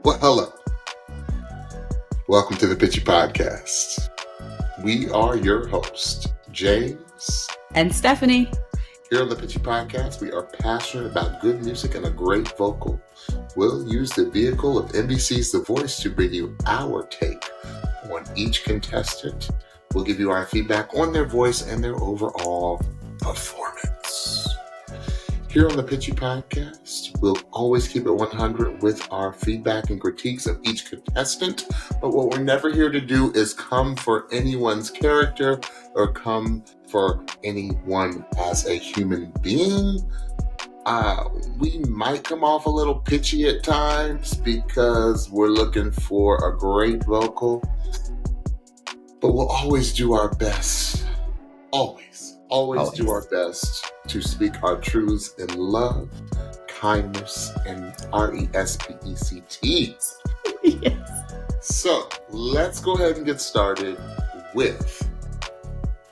Well, hello. Welcome to the Pitchy Podcast. We are your hosts, James and Stephanie. Here on the Pitchy Podcast, we are passionate about good music and a great vocal. We'll use the vehicle of NBC's The Voice to bring you our take on each contestant. We'll give you our feedback on their voice and their overall performance. Here on the Pitchy Podcast, we'll always keep it 100 with our feedback and critiques of each contestant. But what we're never here to do is come for anyone's character or come for anyone as a human being. We might come off a little pitchy at times because we're looking for a great vocal. But we'll always do our best. Always do our best to speak our truths in love, kindness, and respect. Yes. So let's go ahead and get started with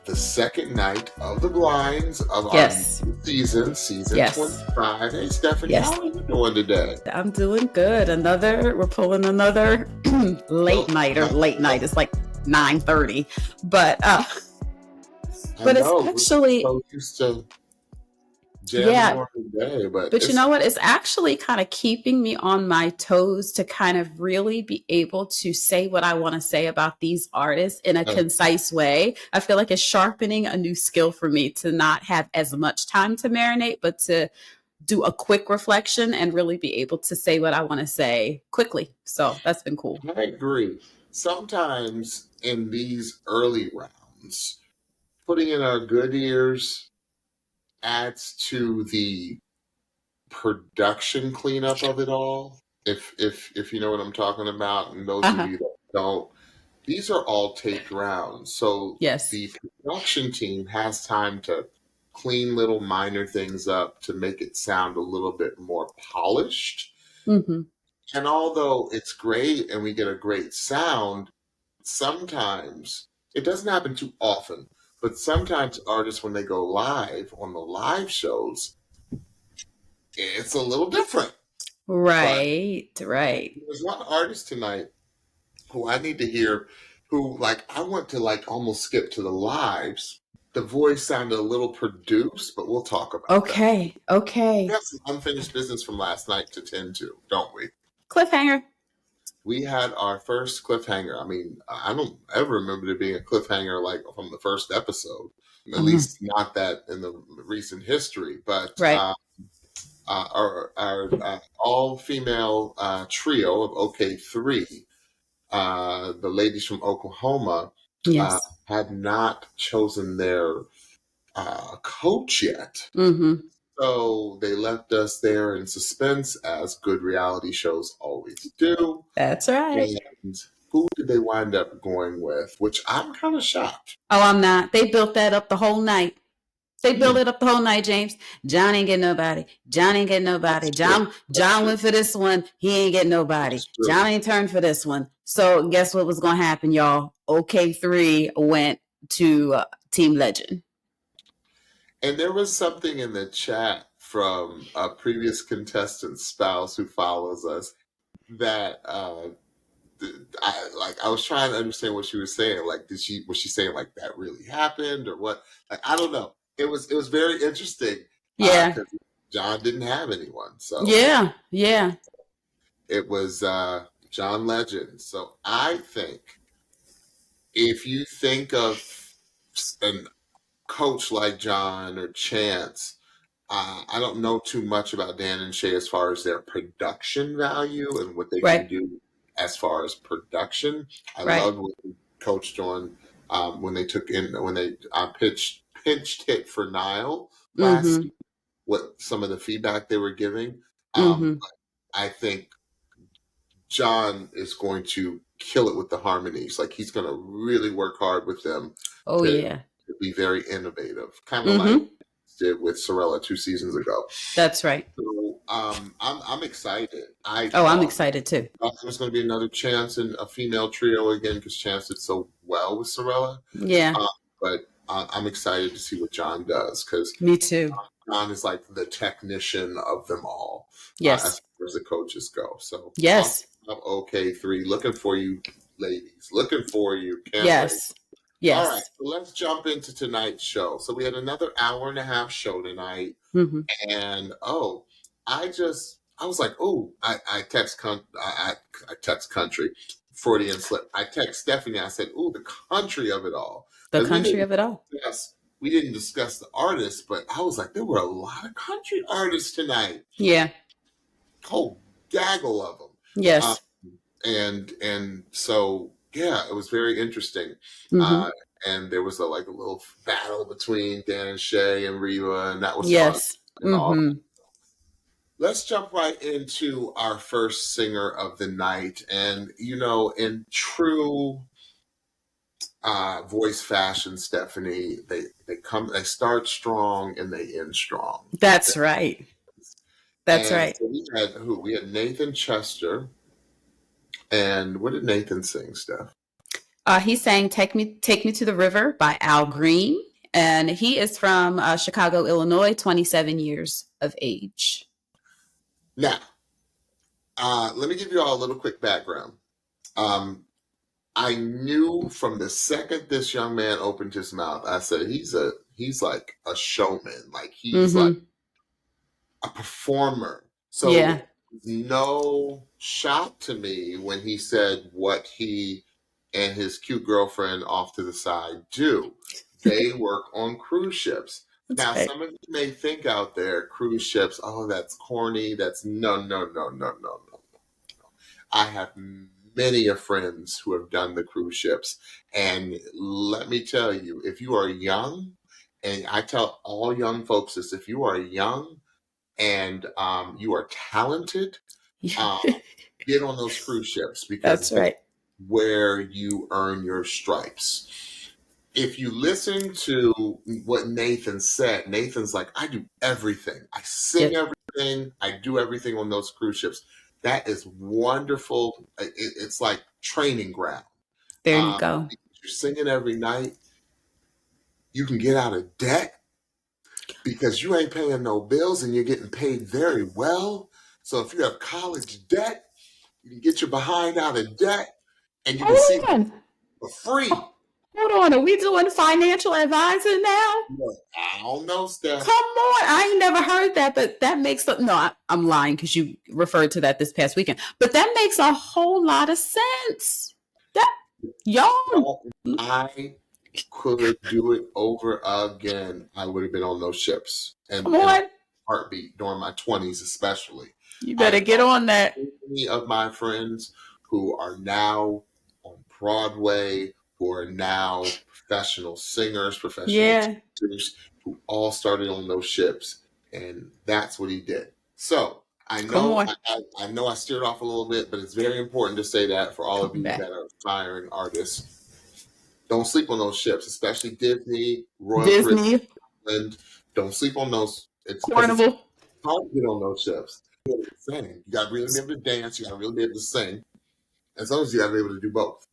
the second night of the blinds of our season yes. 25. Hey, Stephanie, yes. How are you doing today? I'm doing good. We're pulling another late night. It's like 9:30, but it's actually so used to jamming day, but you know what? It's actually kind of keeping me on my toes to kind of really be able to say what I want to say about these artists in a concise way. I feel like it's sharpening a new skill for me to not have as much time to marinate, but to do a quick reflection and really be able to say what I want to say quickly. So that's been cool. I agree. Sometimes in these early rounds, putting in our good ears adds to the production cleanup of it all. If you know what I'm talking about, and those of you that don't, these are all taped rounds. So the production team has time to clean little minor things up to make it sound a little bit more polished. Mm-hmm. And although it's great and we get a great sound, sometimes, it doesn't happen too often, but sometimes artists, when they go live on the live shows, it's a little different. Right. There's one artist tonight who I need to hear, who, I want to, almost skip to the lives. The voice sounded a little produced, but we'll talk about that. Okay. We have some unfinished business from last night to tend to, don't we? Cliffhanger. We had our first cliffhanger. I mean, I don't ever remember there being a cliffhanger from the first episode. At least not that in the recent history. But our all-female trio of OK3, the ladies from Oklahoma, had not chosen their coach yet. Mm-hmm. So they left us there in suspense, as good reality shows always do. That's right. And who did they wind up going with? Which I'm kind of shocked. Oh, I'm not. They built that up the whole night. Built it up the whole night, James. John ain't get nobody. John went for this one. He ain't get nobody. John ain't turned for this one. So guess what was going to happen, y'all? OK3 went to Team Legend. And there was something in the chat from a previous contestant's spouse who follows us that I was trying to understand what she was saying. Was she saying that really happened or what? I don't know. It was very interesting. Yeah. Because John didn't have anyone. So yeah. It was John Legend. So I think if you think of an coach like John or Chance, I don't know too much about Dan and Shay as far as their production value and what they can do as far as production. I love what they coached on when they pinched hit for Nile last season, what some of the feedback they were giving. I think John is going to kill it with the harmonies. He's going to really work hard with them. To be very innovative, kind of like did with Sorella 2 seasons ago. That's right. So I'm excited. I'm excited too. There's going to be another Chance and a female trio again because Chance did so well with Sorella. Yeah. But I'm excited to see what John does because me too. John is like the technician of them all, Yes. as far as the coaches go. So Yes. awesome. OK3, looking for you, ladies. Looking for you. Can't wait. Yes. Yes. All right, so let's jump into tonight's show. So we had another hour and a half show tonight, and I was like, I text country, Freudian slip. I text Stephanie. I said, the country of it all. The country of it all. Yes, we didn't discuss the artists, but I was like, there were a lot of country artists tonight. Yeah, Whole gaggle of them. yes, and so yeah, it was very interesting. And there was a little battle between Dan and Shay and Reba, and that was yes. fun. And all. Let's jump right into our first singer of the night. And, in true voice fashion, Stephanie, they start strong and they end strong. That's right. That's right. So we had who? We had Nathan Chester. And what did Nathan sing, Steph? He sang Take Me to the River by Al Green. And he is from Chicago, Illinois, 27 years of age. Now, let me give you all a little quick background. I knew from the second this young man opened his mouth, I said, he's like a showman. Like he's like a performer. So yeah. No shock to me when he said what he and his cute girlfriend off to the side do. They work on cruise ships. Now, some of you may think out there, cruise ships, that's corny. That's no. I have many of friends who have done the cruise ships. And let me tell you, if you are young, and I tell all young folks this, if you are young and you are talented, get on those cruise ships, because that's right. Where you earn your stripes. If you listen to what Nathan said, Nathan's like, I do everything. I sing everything. I do everything on those cruise ships. That is wonderful. It's like training ground. There you go. You're singing every night. You can get out of debt because you ain't paying no bills and you're getting paid very well. So if you have college debt, you can get your behind out of debt and you can see for free. Hold on, are we doing financial advising now? I don't know, Steph. Come on, I ain't never heard that, but that makes I'm lying because you referred to that this past weekend. But that makes a whole lot of sense. I could do it over again. I would have been on those ships. And come on. Heartbeat during my 20s especially. You better get on that. Many of my friends who are now on Broadway, who are now professional singers, teachers, who all started on those ships, and that's what he did. So I know I know I steered off a little bit, but it's very important to say that for all of you that are aspiring artists. Don't sleep on those ships, especially Disney, Royal Caribbean. Don't sleep on those. It's Carnival. It's hard to get on those ships. You got to really be able to dance. You got to really be able to sing. And sometimes you got to be able to do both.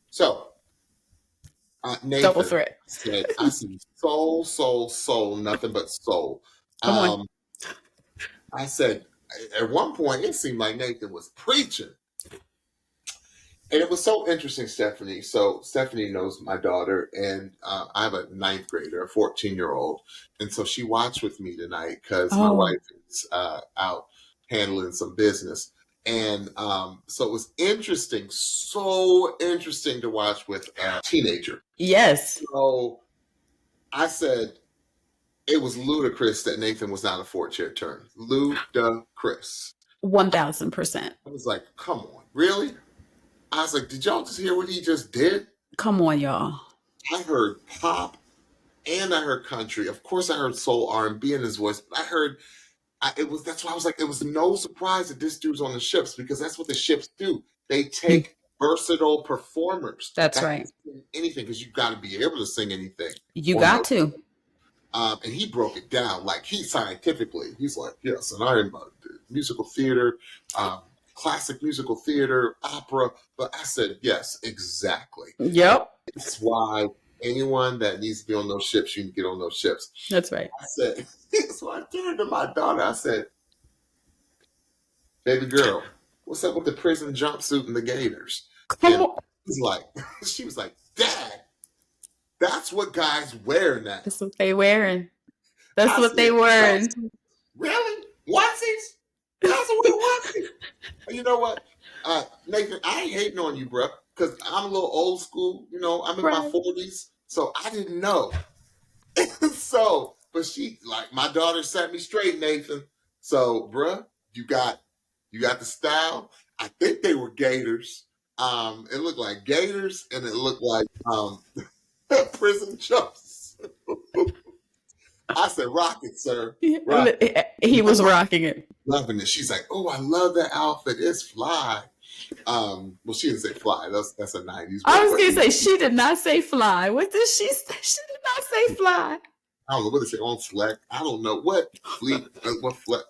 So, Nathan double threat. said, I see soul, nothing but soul. Come on. I said, at one point, it seemed like Nathan was preaching. And it was so interesting, Stephanie. So Stephanie knows my daughter, and I have a 9th grader, a 14-year-old. And so she watched with me tonight because my wife is out handling some business. And so it was interesting, so interesting to watch with a teenager. Yes. So I said it was ludicrous that Nathan was not a 4-chair turn. Ludicrous. 1,000%. I was like, come on, really? I was like, did y'all just hear what he just did? Come on, y'all. I heard pop and I heard country. Of course, I heard soul R&B in his voice. But I heard that's why I was like, it was no surprise that this dude's on the ships, because that's what the ships do. They take versatile performers. That's right. Anything, because you've got to be able to sing anything. You got to. And he broke it down like scientifically. He's like, yes, and I am musical theater, classic musical theater, opera. But I said, yes, exactly. Yep. That's why. anyone that needs to be on those ships, you can get on those ships. That's right. I said, so I turned to my daughter. I said, baby girl, what's up with the prison jumpsuit and the gators? And she was like, Dad, that's what guys wear now. That's what they wearing. That's what they wearing. Really? Onesies? That's what we onesies. You know what? Nathan, I ain't hating on you, bro, because I'm a little old school. You know, I'm in my 40s, so I didn't know. So, but she, like, my daughter set me straight, Nathan. So, bruh, you got the style. I think they were gators. It looked like gators, and it looked like prison jumps. I said, rock it, sir. Rock it. He was rocking it. Loving it. She's like, oh, I love that outfit. It's fly. Well, she didn't say fly. That's a 90s word. I was going to say, she did not say fly. What did she say? She did not say fly. I don't know what they say on Fleck. I don't know what fleet, what Fleck.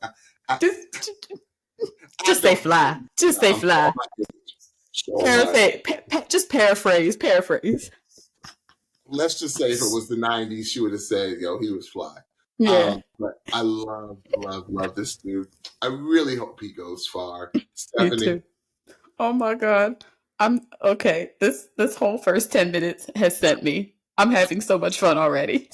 Just say fly. Just say fly. Just paraphrase. Let's just say if it was the 90s, she would have said, yo, he was fly. Yeah. But I love this dude. I really hope he goes far. Stephanie. Me too. Oh my God. I'm okay. This whole first 10 minutes has sent me. I'm having so much fun already.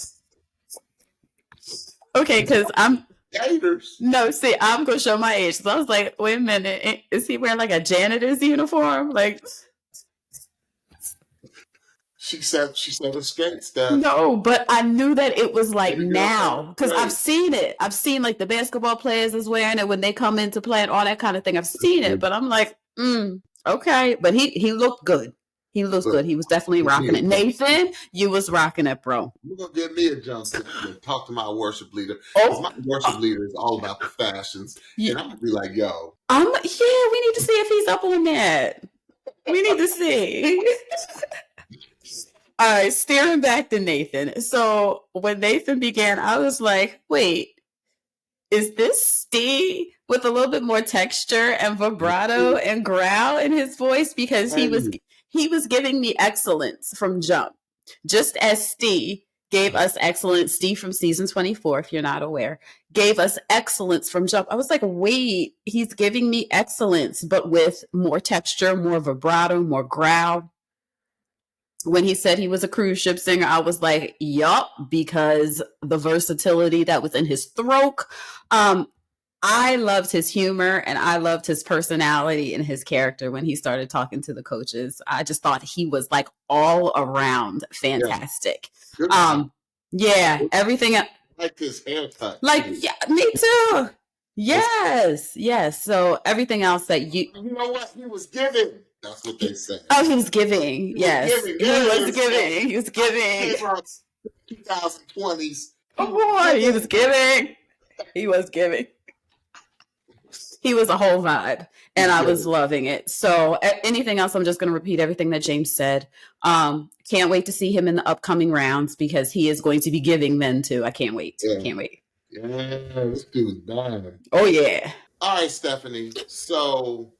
Okay, because I'm gators. No, see, I'm gonna show my age. So I was like, wait a minute, is he wearing like a janitor's uniform? Like she said a skate stuff. No, but I knew that it was like now because I've seen it. I've seen like the basketball players is wearing it when they come into play and all that kind of thing. I've seen it, but I'm like, okay. But he looked good. He looks good. He was definitely rocking it. Nathan, you was rocking it, bro. You're going to give me a jumpsuit and talk to my worship leader. Because my worship leader is all about the fashions. And I'm going to be like, yo. We need to see if he's up on that. We need to see. All right, steering back to Nathan. So when Nathan began, I was like, wait, is this Steve with a little bit more texture and vibrato and growl in his voice? Because he was giving me excellence from jump, just as Steve gave us excellence. Steve from season 24, if you're not aware, gave us excellence from jump. I was like, wait, he's giving me excellence, but with more texture, more vibrato, more growl. When he said he was a cruise ship singer, I was like, yup, because the versatility that was in his throat. I loved his humor and I loved his personality and his character when he started talking to the coaches. I just thought he was like all around fantastic. Yeah, everything. I like his haircut. Yeah, me too. Yes. So everything else that you know what he was giving. That's what they said. Oh, he was giving. Yes, he was giving. He was giving. 2020s. Oh boy, he was giving. He was giving. He was a whole vibe, and I was loving it. So anything else, I'm just going to repeat everything that James said. Can't wait to see him in the upcoming rounds because he is going to be giving then too. I can't wait. Can't wait. Yeah, this dude's dying. Oh, yeah. All right, Stephanie. So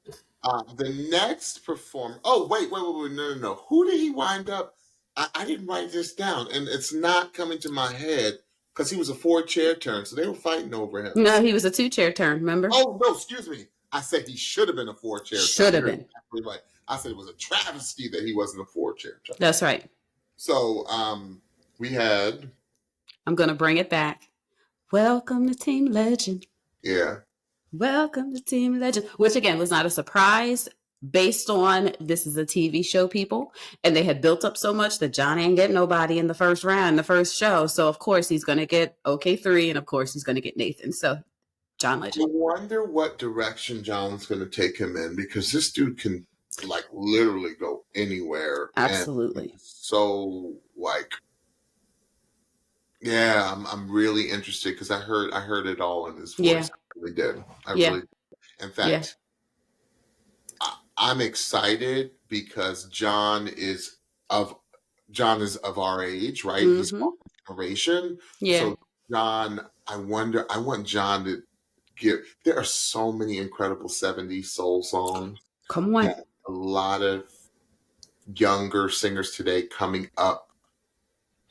the next performer. Oh, wait. No. Who did he wind up? I didn't write this down, and it's not coming to my head. Because he was a 4-chair turn, so they were fighting over him. No, he was a 2-chair turn, remember? Oh, no, excuse me. I said he should have been a 4-chair turn. Should have been. Right. I said it was a travesty that he wasn't a 4-chair turn. That's right. So we had... I'm going to bring it back. Welcome to Team Legend. Yeah. Welcome to Team Legend. Which, again, was not a surprise. Based on this is a TV show, people, and they had built up so much that John ain't get nobody in the first round, the first show. So of course he's going to get OK3, and of course he's going to get Nathan. So John Legend. I wonder what direction John's going to take him in because this dude can like literally go anywhere. Absolutely. So like, yeah, I'm really interested because I heard it all in his voice. Yeah. I really did. Really. In fact. Yeah. I'm excited because John is of our age, right? Mm-hmm. He's our generation. Yeah. So John, I want John to give. There are so many incredible 70s soul songs. Come on. A lot of younger singers today coming up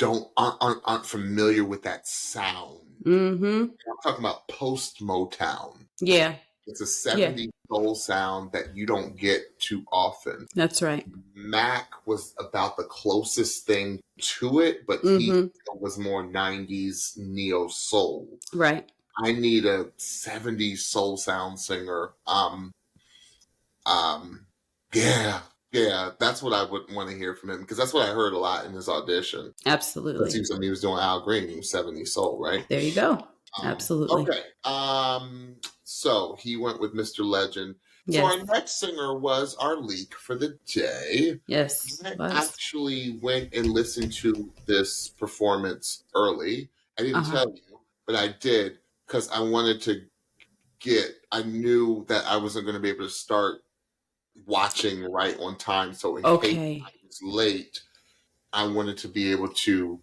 aren't familiar with that sound. Mm-hmm. I'm talking about post Motown. Yeah. It's a 70s soul sound that you don't get too often. That's right. Mac was about the closest thing to it, but he was more 90s neo soul. Right. I need a 70s soul sound singer. Yeah, that's what I would want to hear from him, because that's what I heard a lot in his audition. Absolutely. Because he was doing Al Green, he was 70s soul, right? There you go. Absolutely. Okay. So he went with Mr. Legend. Yes. So our next singer was our leak for the day. Yes. I actually went and listened to this performance early. I didn't tell you, but I did, because I wanted to I knew that I wasn't going to be able to start watching right on time. So in case I was late, I wanted to be able to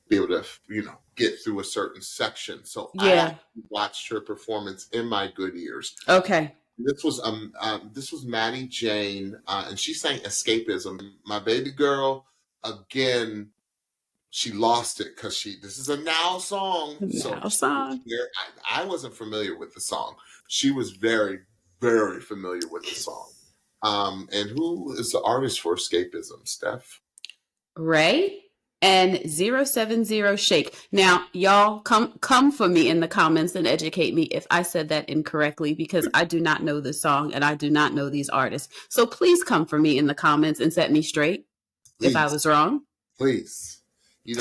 get through a certain section. So I watched her performance in my good ears. Okay. This was Maddie Jane, and she sang "Escapism." My baby girl, again, she lost it because this is a now song. I wasn't familiar with the song. She was very, very familiar with the song. And who is the artist for "Escapism"? Steph? Ray and 070 Shake. Now, y'all come for me in the comments and educate me if I said that incorrectly, because I do not know this song and I do not know these artists. So please come for me in the comments and set me straight if I was wrong. Please.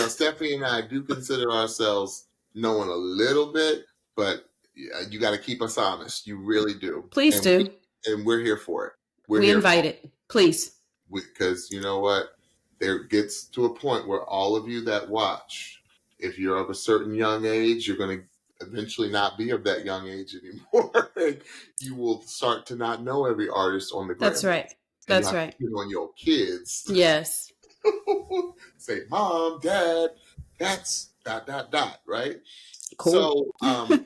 Stephanie and I do consider ourselves knowing a little bit, but you got to keep us honest. You really do. Please do. And we're here for it. We invite it. Please. Because you know what? There gets to a point where all of you that watch, if you're of a certain young age, you're going to eventually not be of that young age anymore. You will start to not know every artist on the Grammy. That's right. That's right. On your kids. Yes. Say, Mom, Dad, that's ... right? Cool. So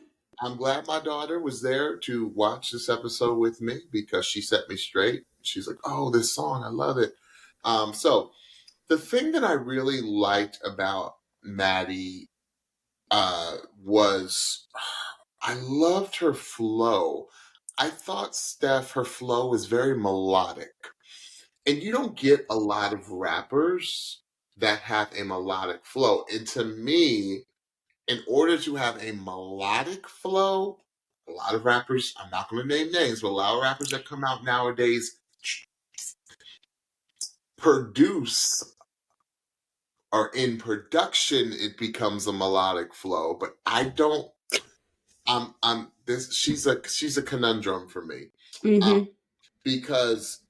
I'm glad my daughter was there to watch this episode with me, because she set me straight. She's like, oh, this song, I love it. So the thing that I really liked about Maddie was I loved her flow. I thought, Steph, her flow was very melodic. And you don't get a lot of rappers that have a melodic flow. And to me, in order to have a melodic flow, a lot of rappers, I'm not going to name names, but a lot of rappers that come out nowadays produce, or in production, it becomes a melodic flow. But I don't. She's a conundrum for me, because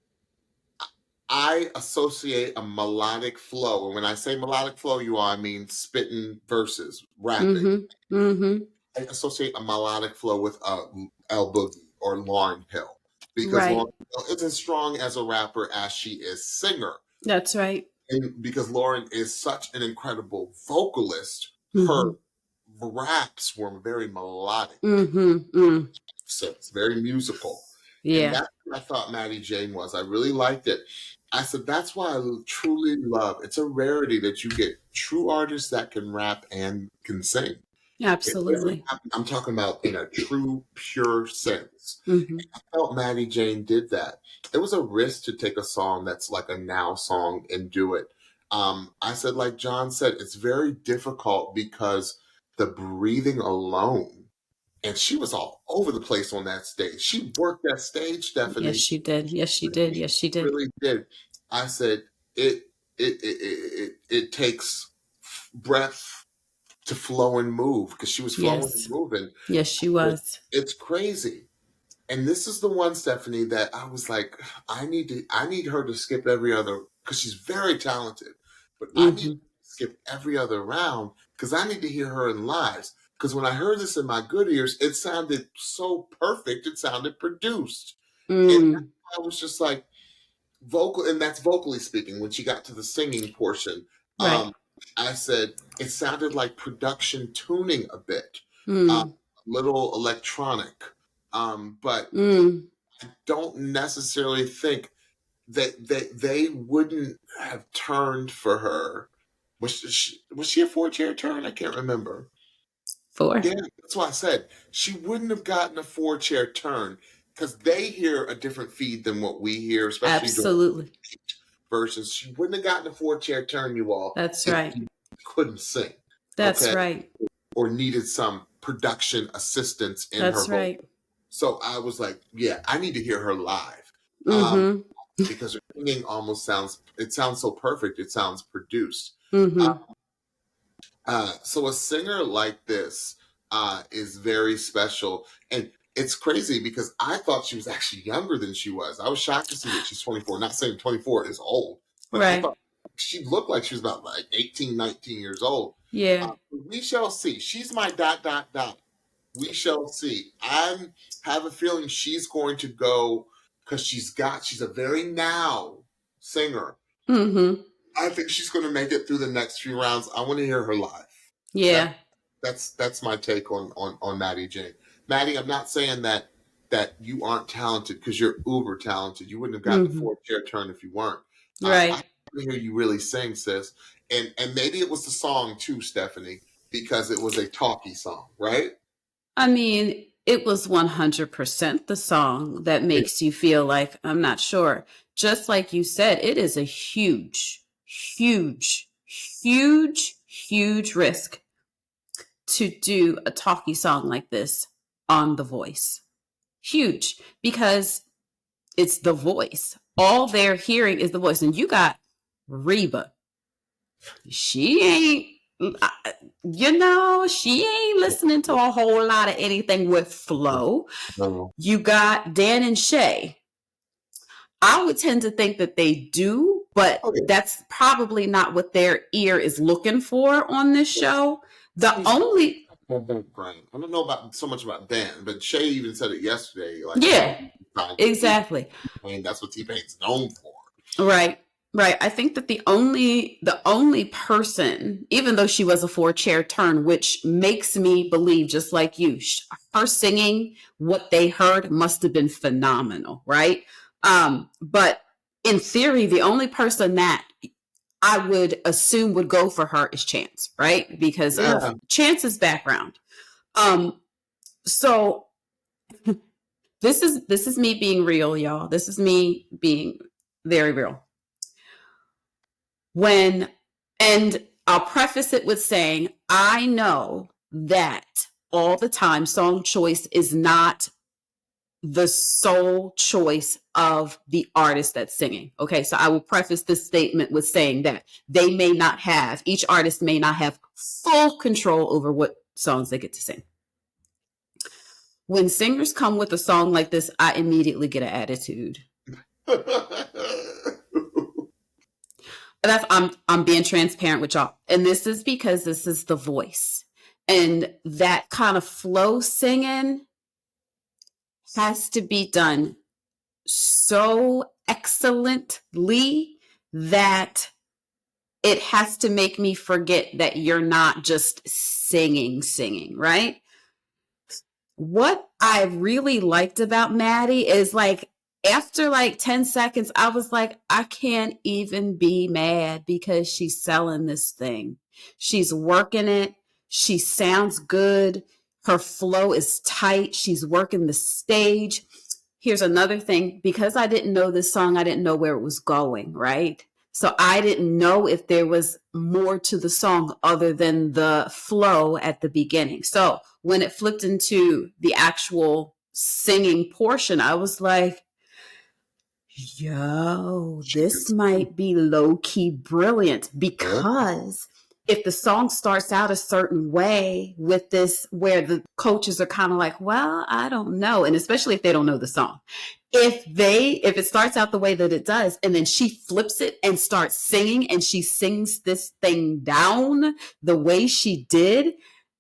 I associate a melodic flow, and when I say melodic flow, I mean spitting verses, rapping. I associate a melodic flow with El Boogie or Lauryn Hill, because Lauryn Hill is as strong as a rapper as she is singer. That's right. And because Lauryn is such an incredible vocalist, her raps were very melodic. So it's very musical. Yeah. And that's what I thought Maddie Jane was. I really liked it. I said, that's why I truly love, it's a rarity that you get true artists that can rap and can sing. Absolutely. I'm talking about in a true, pure sense. I felt Maddie Jane did that. It was a risk to take a song that's like a now song and do it. I said, like John said, it's very difficult because the breathing alone, and she was all over the place on that stage. She worked that stage, Stephanie. Yes, she did. Yes, she did. Yes, she did. Really did. I said, it takes breath to flow and move, because she was flowing and moving. Yes, she was. It's crazy. And this is the one, Stephanie, that I was like, I need her to skip every other, because she's very talented. But I need to skip every other round, because I need to hear her in live. Because when I heard this in my good ears, it sounded so perfect. It sounded produced. And I was just like, vocal, and that's vocally speaking. When she got to the singing portion, I said, it sounded like production tuning a bit, little electronic. But I don't necessarily think that they wouldn't have turned for her Was she a 4-chair turn? I can't remember. 4. Yeah, that's why I said she wouldn't have gotten a 4-chair turn because they hear a different feed than what we hear, especially during Absolutely. versions. She wouldn't have gotten a 4-chair turn, you all, That's if right. she couldn't sing. That's Okay. right. Or needed some production assistance in her That's vocal. right. So I was like, yeah, I need to hear her live. Mm-hmm. Because her singing almost sounds so perfect. It sounds produced. Mm-hmm. So a singer like this is very special. And it's crazy because I thought she was actually younger than she was. I was shocked to see that she's 24. Not saying 24 is old, but I Right. thought she looked like she was about like 18, 19 years old. Yeah. We shall see. She's my ... We shall see. I have a feeling she's going to go because she's a very now singer. Mm-hmm. I think she's going to make it through the next few rounds. I want to hear her live. Yeah. That's my take on Maddie Jane. Maddie, I'm not saying that you aren't talented because you're uber talented. You wouldn't have gotten the 4-chair turn if you weren't. Right. I want to hear you really sing, sis. And maybe it was the song too, Stephanie, because it was a talky song, right? I mean, it was 100% the song that makes you feel like, I'm not sure. Just like you said, it is a huge, huge, huge, huge risk to do a talky song like this on The Voice. Huge, because it's The Voice. All they're hearing is the voice. And you got Reba. She ain't, she ain't listening to a whole lot of anything with flow. No. You got Dan and Shay. I would tend to think that they do, but that's probably not what their ear is looking for on this show. The only... I don't know so much about Dan, but Shay even said it yesterday. Like, yeah, exactly. I mean, that's what T-Pain's known for. Right. I think that the only person, even though she was a 4-chair turn, which makes me believe, just like you, her singing, what they heard must have been phenomenal, right? But in theory, the only person that I would assume would go for her is Chance, right? Because of Chance's background. So this is me being real, y'all. This is me being very real. And I'll preface it with saying, I know that all the time song choice is not the sole choice of the artist that's singing. Okay, so I will preface this statement with saying that each artist may not have full control over what songs they get to sing. When singers come with a song like this, I immediately get an attitude. I'm being transparent with y'all. And this is because this is The Voice. And that kind of flow singing has to be done so excellently that it has to make me forget that you're not just singing, right? What I really liked about Maddie is like, after like 10 seconds, I was like, I can't even be mad because she's selling this thing. She's working it. She sounds good. Her flow is tight. She's working the stage. Here's another thing. Because I didn't know this song, I didn't know where it was going, right? So I didn't know if there was more to the song other than the flow at the beginning. So when it flipped into the actual singing portion, I was like, yo, this might be low-key brilliant, because if the song starts out a certain way with this, where the coaches are kind of like, well, I don't know. And especially if they don't know the song. If it starts out the way that it does, and then she flips it and starts singing, and she sings this thing down the way she did,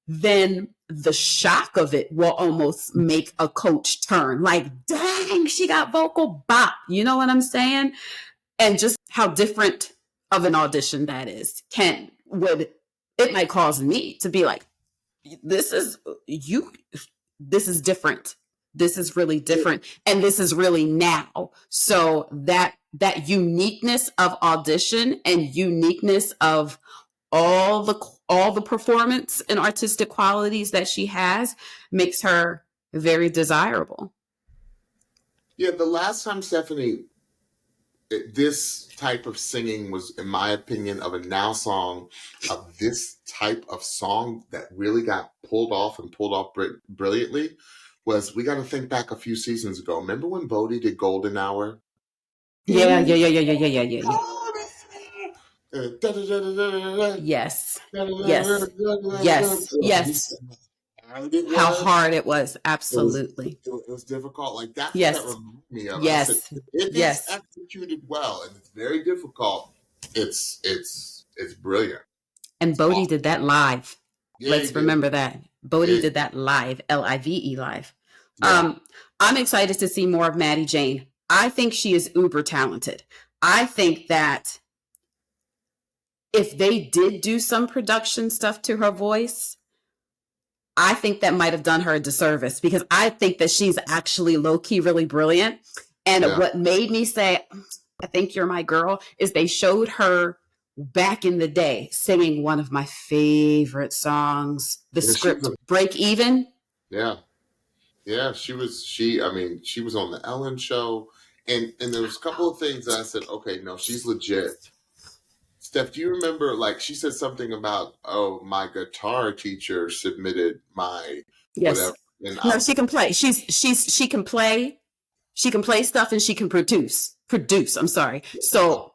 then the shock of it will almost make a coach turn. Like, dang, she got vocal bop. You know what I'm saying? And just how different of an audition that is it might cause me to be like, this is different. This is really different. And this is really now. So that uniqueness of audition and uniqueness of all the performance and artistic qualities that she has makes her very desirable. Yeah, the last time Stephanie, this type of singing was, in my opinion, of a now song, of this type of song that really got pulled off and pulled off brilliantly, was, we got to think back a few seasons ago. Remember when Bodie did Golden Hour? Yeah. Yes. How hard it was. Absolutely. It was difficult. Like, that's yes. what that reminded me of. Yes. I said, if it's executed well and it's very difficult, it's brilliant. And Bodie did that live. Yeah, let's remember that. Bodie did that live, Live live. Yeah. I'm excited to see more of Maddie Jane. I think she is uber talented. I think that if they did do some production stuff to her voice, I think that might have done her a disservice, because I think that she's actually low-key really brilliant. And what made me say, I think you're my girl, is they showed her back in the day singing one of my favorite songs, the script Break Even. Yeah. Yeah, she was on the Ellen show, and there was a couple of things that I said, okay, no, she's legit. Steph, do you remember, like, she said something about, oh, my guitar teacher submitted my whatever. And no, she can play. She can play. She can play stuff, and she can produce. I'm sorry. So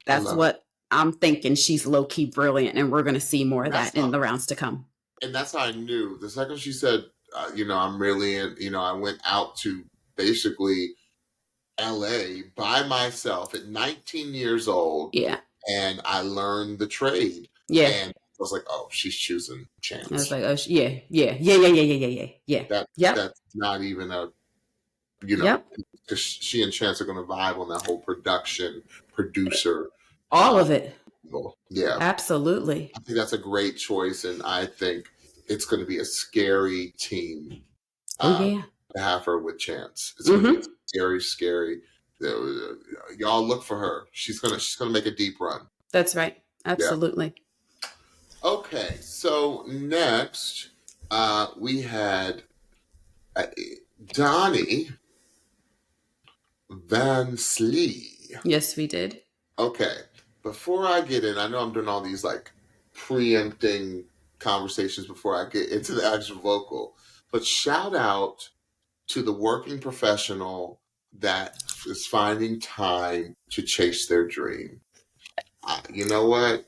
that's what I'm thinking. She's low-key brilliant, and we're going to see more of that in the rounds to come. And that's how I knew. The second she said, I'm really in, I went out to basically LA by myself at 19 years old. Yeah. And I learned the trade. Yeah. And I was like, oh, she's choosing Chance. I was like, oh, yeah. That's not even a, because she and Chance are going to vibe on that whole producer. All of it. Yeah. Absolutely. I think that's a great choice. And I think it's going to be a scary team to have her with Chance. It's going to be scary. Y'all look for her. She's gonna make a deep run. That's right. Absolutely. Yeah. Okay, so next we had Donny Van Slee. Yes, we did. Okay, before I get in, I know I'm doing all these like preempting conversations before I get into the actual vocal, but shout out to the working professional that is finding time to chase their dream. You know what?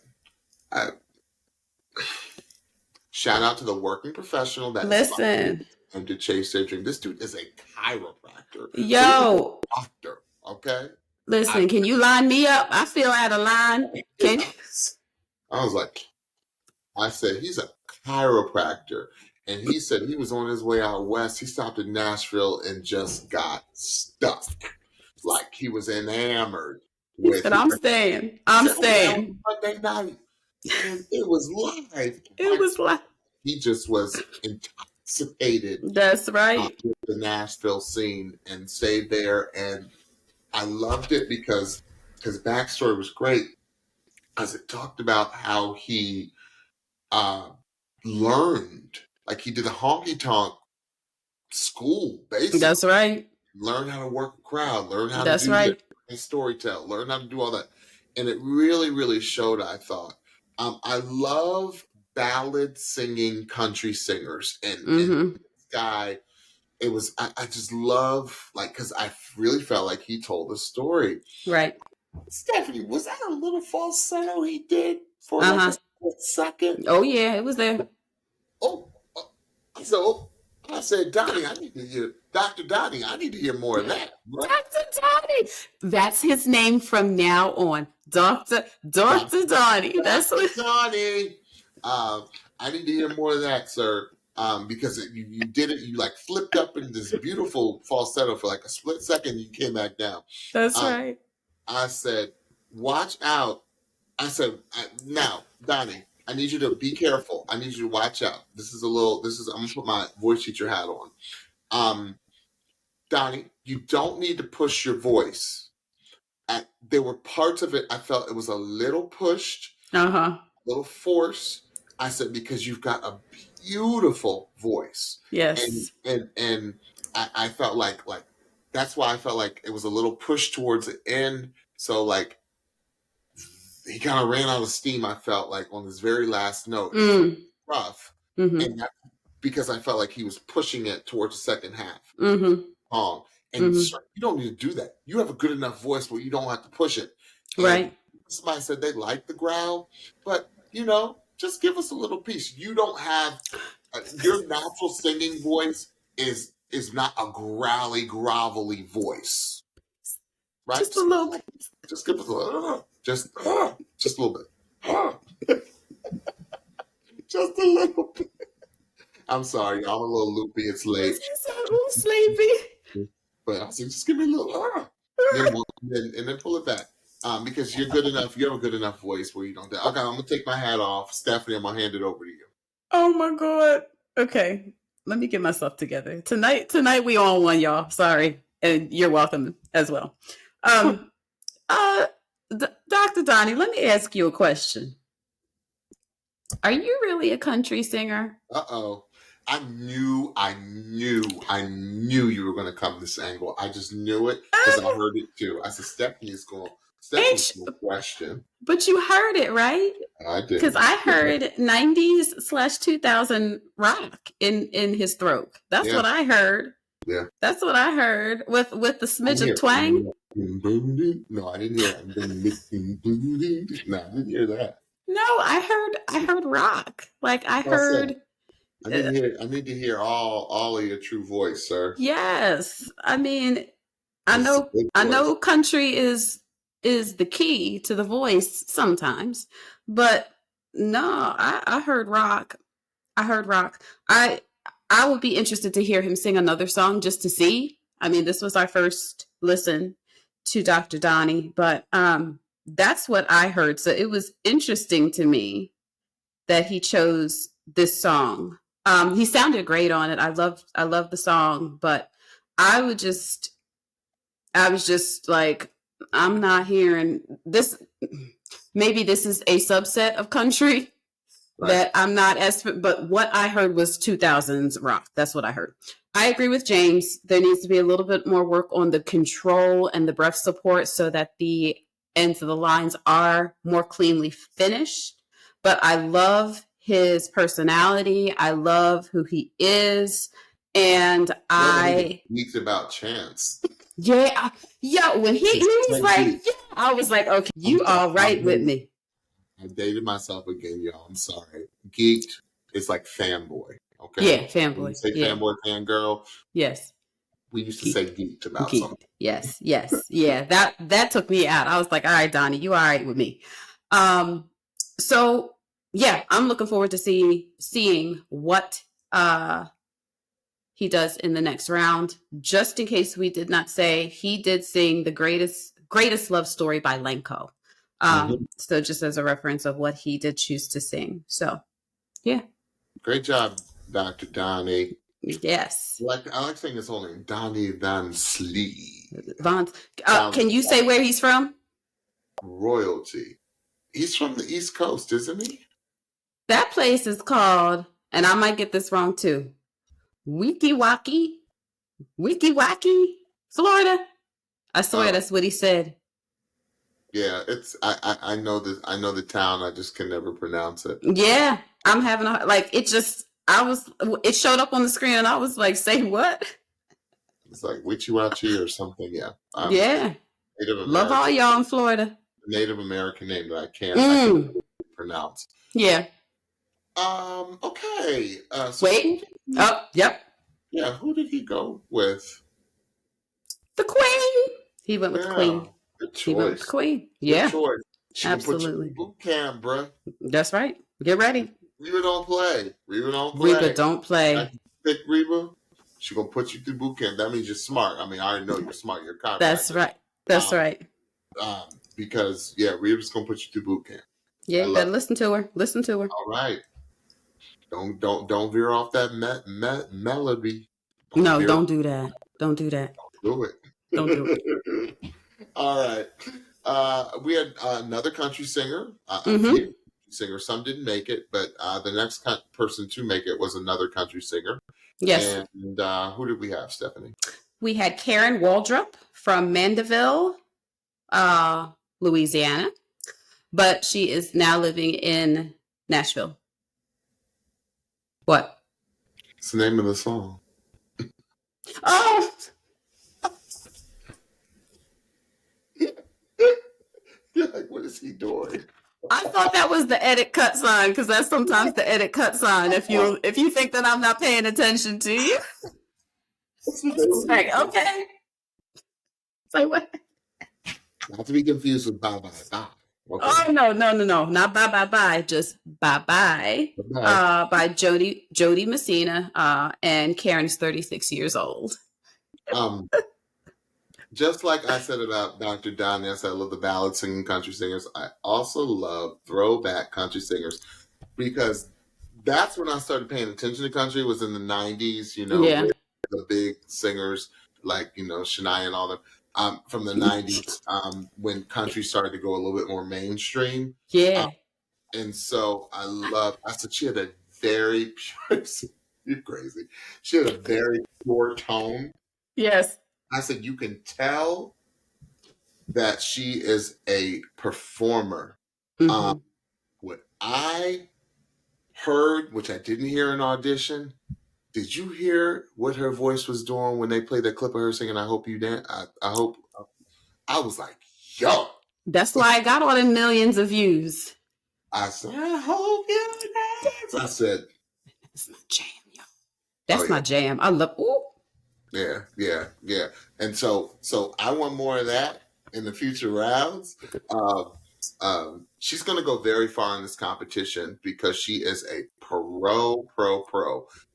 Shout out to the working professional that is finding time to chase their dream. This dude is a chiropractor. Yo. Doctor, okay? Listen, can you line me up? I feel out of line. I said, he's a chiropractor. And he said he was on his way out west. He stopped in Nashville and just got stuck. Like he was enamored with it. I'm staying. Monday night. And it was live. He just was intoxicated. That's right. With the Nashville scene and stayed there. And I loved it because his backstory was great. As it talked about how he learned. Like he did a honky tonk school, basically. That's right. Learn how to work a crowd, learn how to do that, storytell, learn how to do all that. And it really, really showed, I thought. I love ballad singing country singers. And this guy, it was, I just love, like, because I really felt like he told the story. Right. Stephanie, was that a little falsetto he did for like a second? Oh, yeah, it was there. So I said, Donny, I need to hear Dr. Donny. I need to hear more of that. Right? Dr. Donny. That's his name from now on. Dr. Donny. That's what Donny. I need to hear more of that, sir. Because you did it. You like flipped up in this beautiful falsetto for like a split second. You came back down. That's right. I said, watch out. I said, now, Donny, I need you to be careful. I need you to watch out. I'm going to put my voice teacher hat on. Donny, you don't need to push your voice. There were parts of it I felt it was a little pushed. little force. I said, because you've got a beautiful voice. Yes. And I felt like that's why I felt like it was a little push towards the end. So like he kind of ran out of steam, I felt like, on his very last note. It was rough. Mm-hmm. And that, because I felt like he was pushing it towards the second half. Mm-hmm. And sir, you don't need to do that. You have a good enough voice where you don't have to push it. And right. Somebody said they like the growl, but you know, just give us a little piece. You don't have your natural singing voice is not a growly, grovelly voice, right? Just a little bit. Just give us a little, just a little bit, just a little bit. I'm sorry, I'm a little loopy. It's late. I'm a little sleepy. But I said, just give me a little, and then pull it back. Because you're good enough. You have a good enough voice where you don't. Okay, I'm gonna take my hat off, Stephanie. I'm gonna hand it over to you. Oh my God. Okay, let me get myself together. Tonight we on one, y'all. Sorry, and you're welcome as well. Dr. Donny, let me ask you a question. Are you really a country singer? Uh-oh. I knew you were going to come this angle. I just knew it because I heard it too. I said, Stephanie's going to question. But you heard it, right? I did. Because I heard 90s/2000 rock in his throat. That's what I heard. Yeah. That's what I heard with the smidge of twang. No, I didn't hear it. No, I didn't hear that. No, I heard rock. Like I heard. I need to hear all of your true voice, sir. Yes, I mean, I know country is the key to the voice sometimes, but no, I heard rock. I heard rock. I would be interested to hear him sing another song just to see. I mean, this was our first listen to Dr. Donny, but that's what I heard. So it was interesting to me that he chose this song. He sounded great on it. I love the song, but I was just like, I'm not hearing this. Maybe this is a subset of country that I'm not but what I heard was 2000s rock. That's what I heard. I agree with James. There needs to be a little bit more work on the control and the breath support so that the ends of the lines are more cleanly finished. But I love his personality. I love who he is. And He's about chance. Yeah. When he's like, I was like, okay, you all right with me. I dated myself again, y'all. I'm sorry. Geeked is like fanboy. Okay. Yeah, fanboy. When you say fanboy, fangirl. Yes. We used to say geeked about something. Yes. Yeah. That took me out. I was like, all right, Donny, you all right with me. So yeah, I'm looking forward to seeing what he does in the next round. Just in case we did not say, he did sing the greatest love story by Lenko. So just as a reference of what he did choose to sing. So yeah. Great job, Dr. Donny. Yes. I like saying his whole name, Donny Van Slee. Can you say where he's from? Royalty. He's from the East Coast, isn't he? That place is called, and I might get this wrong too, Weeki Waki, Florida. I swear that's what he said. Yeah, it's I know the town. I just can never pronounce it. Yeah, I'm having it showed up on the screen and I was like, say what? It's like Wichiwachi or something. Yeah. Yeah. Love all y'all in Florida. Native American name that I can't pronounce. Yeah. Okay. Wait. Yep. Yeah. Who did he go with? The Queen. He went with the Queen. Good choice. He went with the Queen. Yeah. Good choice. She absolutely. Boot camp, bruh. That's right. Get ready. Reba don't play. Reba don't play. Pick Reba. She gonna put you through boot camp. That means you're smart. I mean, I already know you're smart. You're confident. That's right. That's right. Because Reba's gonna put you through boot camp. Yeah, you better listen to her. Listen to her. All right. Don't veer off that melody. Don't do that. Don't do that. Don't do it. Don't do it. All right. We had another country singer. singer. Some didn't make it, but the next person to make it was another country singer. Yes. And who did we have, Stephanie? We had Karen Waldrup from Mandeville, Louisiana, but she is now living in Nashville. What? It's the name of the song. Oh! You're like, what is he doing? I thought that was the edit cut sign, because that's sometimes the edit cut sign. If you think that I'm not paying attention to you, like, okay. Say what? Not to be confused with Bye Bye Bye. Okay. Oh no, not Bye Bye Bye, just Bye Bye. By Jody Messina, and Karen's 36 years old. Just like I said about Dr. Don, yes, I love the ballad singing country singers. I also love throwback country singers, because that's when I started paying attention to country, was in the 90s, the big singers like, Shania and all them, from the 90s, when country started to go a little bit more mainstream. Yeah. And so I said she had a very pure, you're crazy. She had a very pure tone. Yes. I said, you can tell that she is a performer. Mm-hmm. What I heard, which I didn't hear in audition, did you hear what her voice was doing when they played that clip of her singing "I Hope You Dance"? I hope. I was like, yo. That's why I got all the millions of views. I said, I hope you dance. I said, that's my jam, yo. That's my jam. I love. Ooh. Yeah. And so I want more of that in the future rounds. She's going to go very far in this competition, because she is a pro.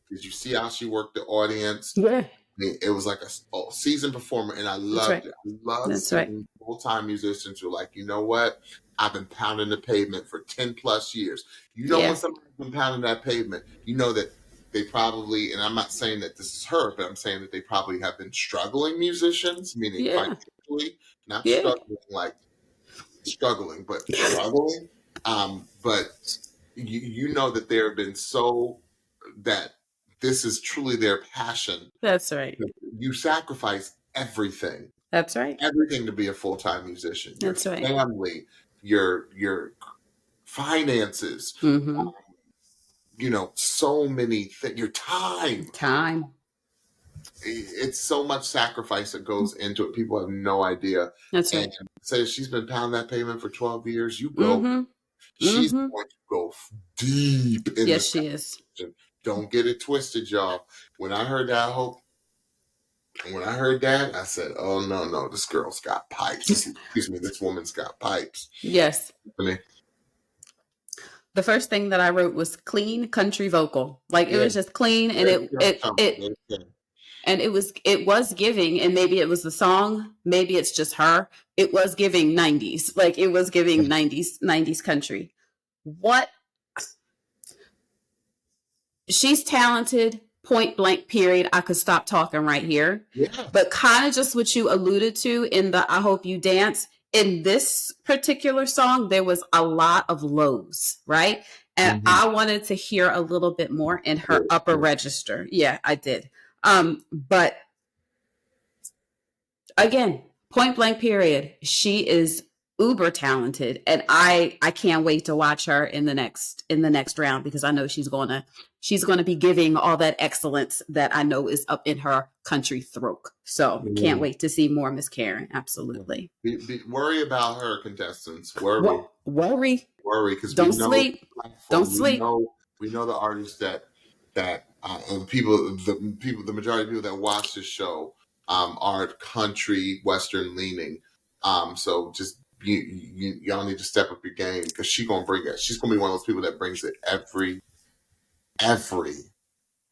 Did you see how she worked the audience? Yeah. It was like a seasoned performer, and I loved it. I love seeing full-time musicians who are like, you know what? I've been pounding the pavement for 10 plus years. When somebody's been pounding that pavement, you know that they probably, and I'm not saying that this is her, but I'm saying that they probably have been struggling musicians, meaning financially, not struggling like struggling, but struggling. But you know that there have been that this is truly their passion. That's right. You sacrifice everything. That's right. Everything to be a full-time musician. That's right. Your family, your finances, mm-hmm. So many things. Your time. It's so much sacrifice that goes into it. People have no idea. That's right. And say she's been pounding that pavement for 12 years. You go. Mm-hmm. She's going to go deep in Yes, she is. Don't get it twisted, y'all. When I heard that, I said, oh, no, this girl's got pipes. Excuse me, this woman's got pipes. Yes. The first thing that I wrote was clean country vocal. Like, it was just clean, and it was giving, and maybe it was the song, maybe it's just her. It was giving 90s. Like, it was giving 90s country. What? She's talented, point blank, period. I could stop talking right here. Yeah. But kind of just what you alluded to in the I Hope You Dance, in this particular song, there was a lot of lows, right? And I wanted to hear a little bit more in her upper register. Yeah, I did. But again, point blank, period. She is uber talented, and I can't wait to watch her in the next round, because I know she's gonna be giving all that excellence that I know is up in her country throat. So can't wait to see more Miss Karen. Absolutely. Worry about her, contestants. Worry, because don't sleep. We know the artists that the majority of people that watch this show are country western leaning. So just y'all need to step up your game, because she's gonna bring it. She's gonna be one of those people that brings it every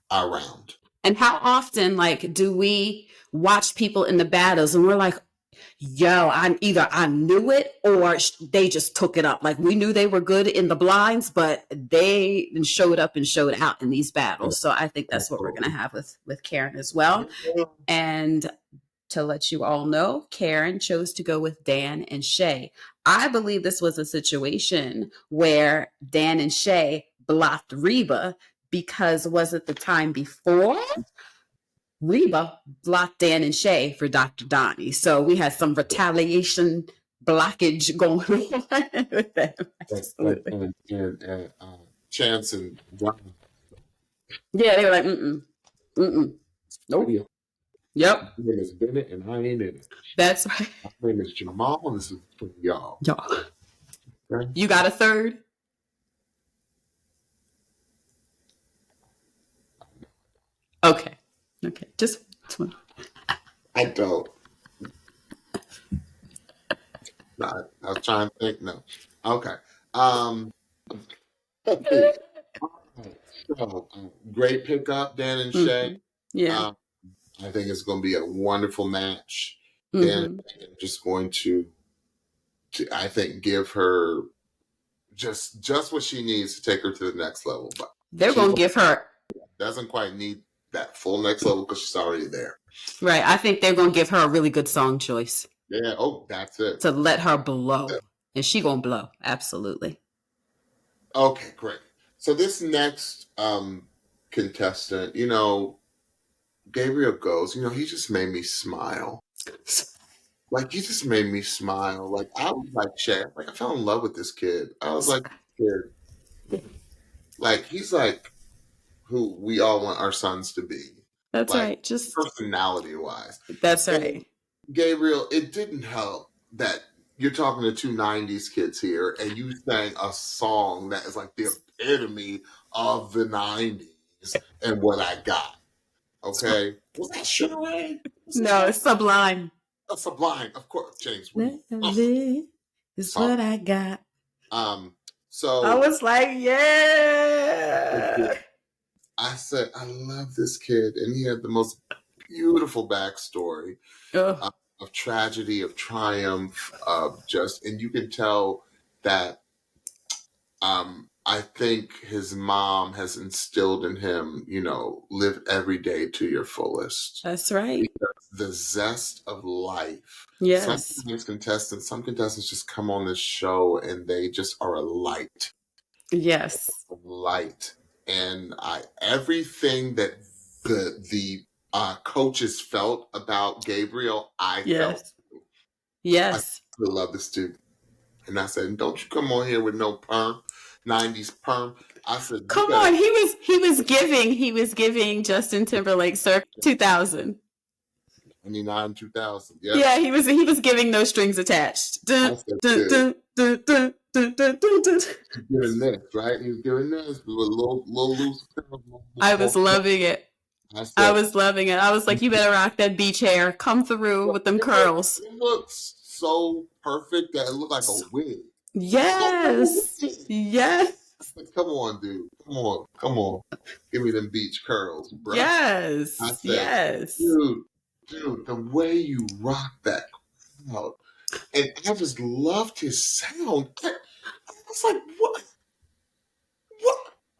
round. And how often, do we watch people in the battles and we're like, yo, I knew it, or they just took it up. Like, we knew they were good in the blinds, but they showed up and showed out in these battles. So I think that's what we're going to have with Karen as well. And to let you all know, Karen chose to go with Dan and Shay. I believe this was a situation where Dan and Shay blocked Reba because was it the time before Reba blocked Dan and Shay for Dr. Donny. So we had some retaliation blockage going on with them. Absolutely. And Chance and John. Yeah, they were like, nope. Yep. My name is Bennett and I ain't in it. That's right. My name is Jamal and this is for y'all. Okay. You got a third? Okay. Just one. I don't. No, I was trying to think. No. Okay. So, great pickup, Dan and Shay. Yeah. I think it's going to be a wonderful match. Dan just going to I think give her just what she needs to take her to the next level. But they're going to give her doesn't quite need that full next level because she's already there. Right. I think they're going to give her a really good song choice. Yeah. Oh, that's it. To let her blow. Yeah. And she going to blow. Absolutely. Okay, great. So this next contestant, Gabriel Goes, he just made me smile. Like, he just made me smile. Like, I was like, Chad, like, I fell in love with this kid. I was like, kid. Like, he's like who we all want our sons to be. That's like, right. Just personality-wise. That's right. Gabriel, it didn't help that you're talking to two 90s kids here, and you sang a song that is like the epitome of the 90s and what I got. Okay? Was that Sugar? No, it's Sublime. Sublime, of course, James. This is what I got. So I was like, yeah. I said, I love this kid, and he had the most beautiful backstory of tragedy, of triumph, of and you can tell that I think his mom has instilled in him, live every day to your fullest. That's right. Because the zest of life. Yes. Some contestants just come on this show and they just are a light. Yes. A light. And everything that the coaches felt about Gabriel, I felt. Yes. I love this dude. And I said, don't you come on here with no perm. 90s perm. I said, come on. He was giving Justin Timberlake circa 2000. 99, 2000. Yeah. Yeah, he was giving no strings attached. Dun, dun, dun, dun, dun, dun, dun, dun, dun. He's giving this, right? He was giving this with a little loose. I was loving it. I was loving it. I was like, you better rock that beach hair. Come through with them curls. It looks so perfect that it looked like a wig. Yes. Yes. Come on, dude. Come on. Give me them beach curls, bro. Yes. I said, yes. Dude, the way you rock that crowd. And I just loved his sound. I was like, what?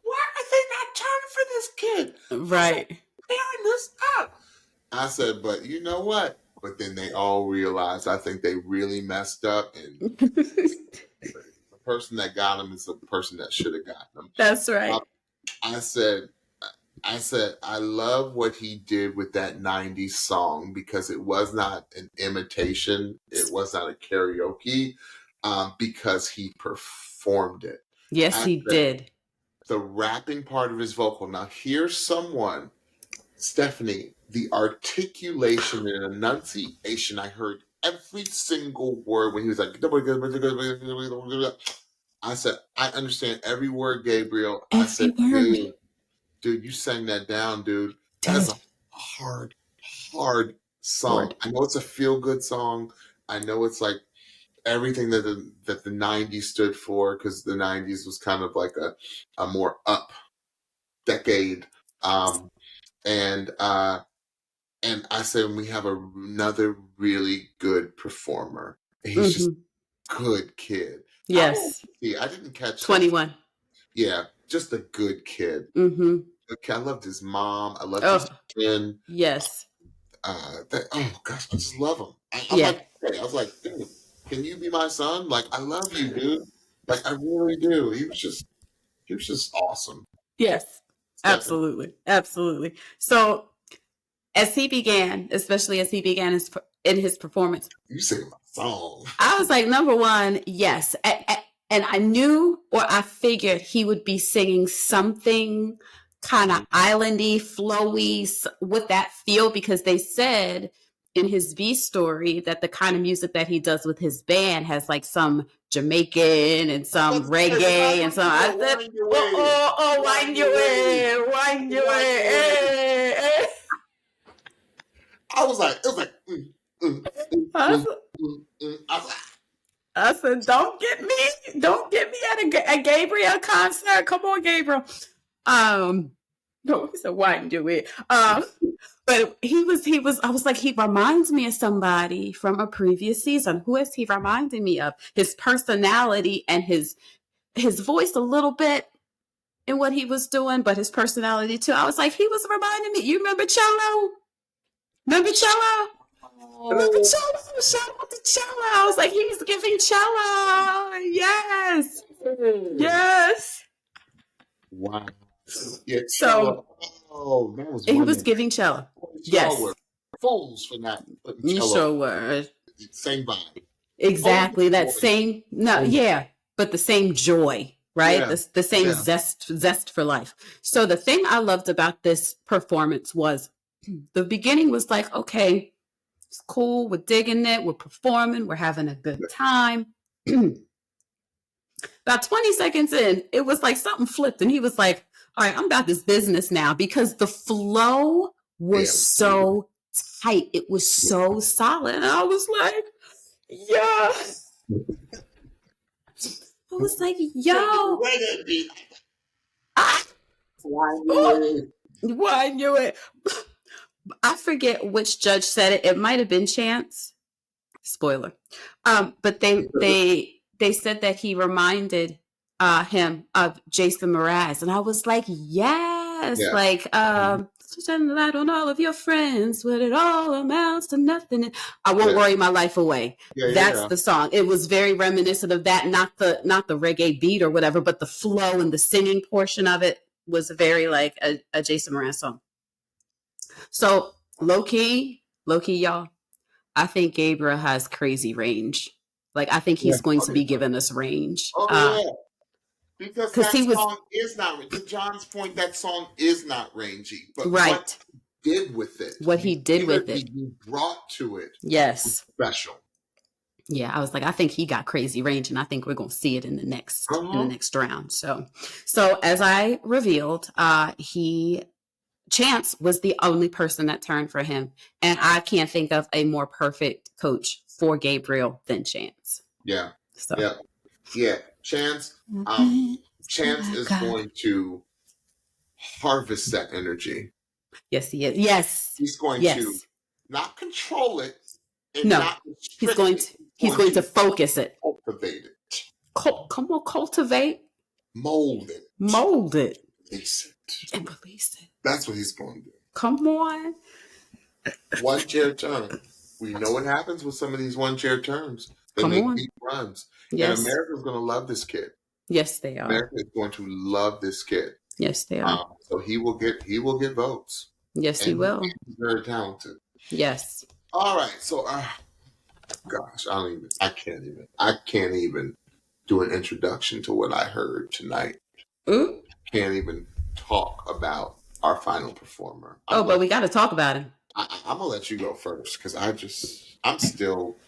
Why are they not turning for this kid? Right. Tearing this up. I said, but you know what? But then they all realized, I think they really messed up. And the person that got him is the person that should have gotten him. That's right. I said, I love what he did with that 90s song because it was not an imitation. It was not a karaoke because he performed it. Yes, he did. The rapping part of his vocal. Now, here's someone, Stephanie, the articulation and enunciation. I heard every single word when he was like, I said, I understand every word, Gabriel. I said, dude, you sang that down, dude. That's a hard song. I know it's a feel-good song. I know it's like everything that the 90s stood for, because the 90s was kind of like a more up decade. And I said, we have another really good performer. He's just a good kid. Yes. I didn't catch 21. That. Yeah, just a good kid. I loved his mom. I loved his chin. Yes. oh gosh, I just love him. I'm Yeah. like, hey, I was like, dude, can you be my son? Like, I love you, dude. Like, I really do. He was just awesome. Yes. Definitely. Absolutely. Absolutely. So as he began, especially as he began in his performance, You sing my song. I was like, number one, yes. And I knew, or I figured he would be singing something kind of islandy, flowy, with that feel, because they said in his V story that the kind of music that he does with his band has like some Jamaican and some reggae and some. I said, wind your way, wind your way. I was like, it was like, I was like, I said, don't get me at a Gabriel concert. Come on, Gabriel. No, he said, why didn't do it? But he was, I was like, he reminds me of somebody from a previous season. Who is he reminding me of? His personality and his voice a little bit in what he was doing, but his personality too. I was like, he was reminding me. You remember Cello? Remember Cello? Remember Cello? Shout out to Cello. I was like, he's giving Cello. Yes. Yes. wow. Yeah, So, that was he was giving Cello. Yes. Were fools for not putting You sure were. Same vibe. Exactly. That same, yeah, but the same joy, right? Yeah. The same zest for life. So the thing I loved about this performance was the beginning was like, okay, it's cool. We're digging it. We're performing. We're having a good time. About 20 seconds in, it was like something flipped. And he was like, all right, I'm about this business now, because the flow was so tight. It was so solid. And I was like, yeah. I was like, yo. Why knew it? I forget which judge said it. It might have been Chance. Spoiler. But they said that he reminded him of Jason Mraz, and I was like, yes, like shine the light on all of your friends, when it all amounts to nothing. I won't worry my life away. That's the song. It was very reminiscent of that, not the reggae beat or whatever, but the flow and the singing portion of it was very like a Jason Mraz song. So low key, y'all, I think Gabriel has crazy range. Like, I think he's going to be giving us range. Because that song is not, to John's point, that song is not rangy. But what he did with it. What he did with it. He brought to it. Yes. Special. Yeah, I was like, I think he got crazy range, and I think we're going to see it in the next round. So as I revealed, Chance was the only person that turned for him. And I can't think of a more perfect coach for Gabriel than Chance. Yeah. So. Yeah. Chance is going to harvest that energy. Yes, he is. Yes. He's going to not control it. And not he's going to focus it. Cultivate it. Come on, cultivate. Mold it. Release it. And release it. That's what he's going to do. Come on. One chair turn. We know what happens with some of these one chair turns. They make deep runs. Yes. And America's going to love this kid. Yes, they are. America is going to love this kid. Yes, they are. So he will get votes. Yes, he will. He's very talented. Yes. All right. So, gosh, I can't even do an introduction to what I heard tonight. Ooh. Can't even talk about our final performer. But we got to talk about him. I'm going to let you go first, because I'm still...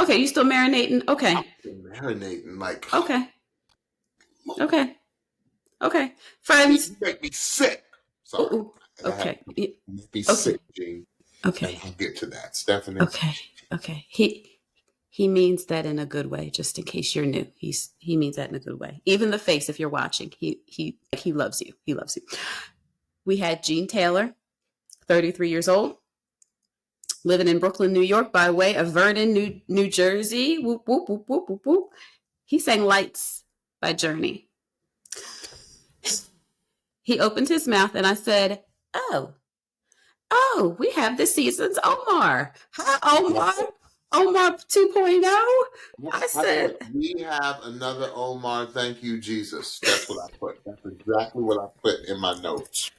Okay, you still marinating? Okay. I'm still marinating, like... Okay. Friends... You make me sick. Sorry. Ooh. Okay. Be sick, Gene. Okay. I'll get to that, Stephanie. Okay. He means that in a good way, just in case you're new. He means that in a good way. Even the face, if you're watching, he loves you. He loves you. We had Gene Taylor, 33 years old, living in Brooklyn, New York, by way of Vernon, New Jersey. Whoop, whoop, whoop, whoop, whoop, whoop. He sang Lights by Journey. He opened his mouth and I said, oh, Oh, we have this season's Omar. Hi, Omar. Omar 2.0. I said, we have another Omar. Thank you, Jesus. That's what I put. That's exactly what I put in my notes.